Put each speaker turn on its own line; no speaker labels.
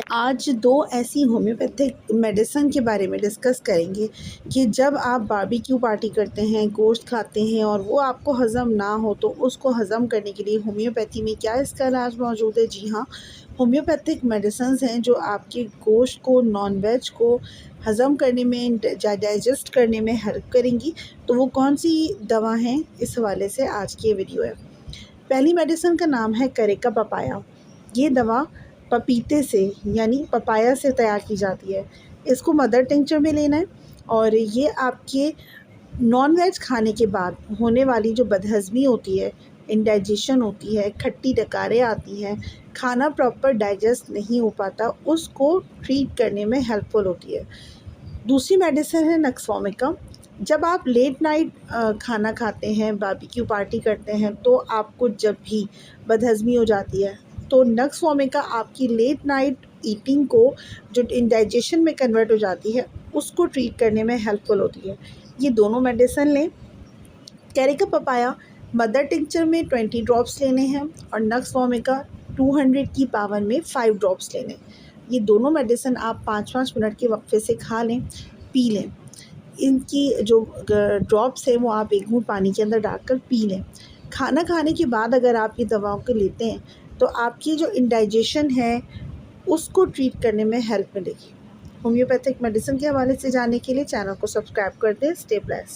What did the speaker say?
आज दो ऐसी होम्योपैथिक मेडिसिन के बारे में डिस्कस करेंगे कि जब आप बारबेक्यू पार्टी करते हैं, गोश्त खाते हैं और वो आपको हज़म ना हो तो उसको हज़म करने के लिए होम्योपैथी में क्या इसका इलाज मौजूद है। जी हाँ, होम्योपैथिक मेडिसिन्स हैं जो आपके गोश्त को, नॉन वेज को हज़म करने में, डाइजेस्ट करने में हेल्प करेंगी। तो वो कौन सी दवा हैं, इस हवाले से आज की ये वीडियो है। पहली मेडिसिन का नाम है करेका पपाया। ये दवा पपीते से यानी पपाया से तैयार की जाती है। इसको मदर टिंचर में लेना है और ये आपके नॉन वेज खाने के बाद होने वाली जो बदहज़मी होती है, इंडाइजेशन होती है, खट्टी डकारें आती हैं, खाना प्रॉपर डाइजेस्ट नहीं हो पाता, उसको ट्रीट करने में हेल्पफुल होती है। दूसरी मेडिसिन है नक्स वोमिका। जब आप लेट नाइट खाना खाते हैं, बारबेक्यू पार्टी करते हैं, तो आपको जब भी बदहज़मी हो जाती है तो नक्स वोमिका आपकी लेट नाइट ईटिंग को, जो इंडाइजेशन में कन्वर्ट हो जाती है, उसको ट्रीट करने में हेल्पफुल होती है। ये दोनों मेडिसिन लें। कैरिका पपाया मदर टिंचर में 20 ड्रॉप्स लेने हैं और नक्स वोमिका 200 की पावर में 5 ड्रॉप्स लेने। ये दोनों मेडिसिन आप 5-5 मिनट के वक्फे से खा लें, पी लें। इनकी जो ड्रॉप्स हैं वो आप एक घूंट पानी के अंदर डालकर पी लें। खाना खाने के बाद अगर आप ये दवाओं को लेते हैं तो आपकी जो इंडाइजेशन है उसको ट्रीट करने में हेल्प मिलेगी। होम्योपैथिक मेडिसिन के हवाले से जानने के लिए चैनल को सब्सक्राइब कर दें। Stay blessed.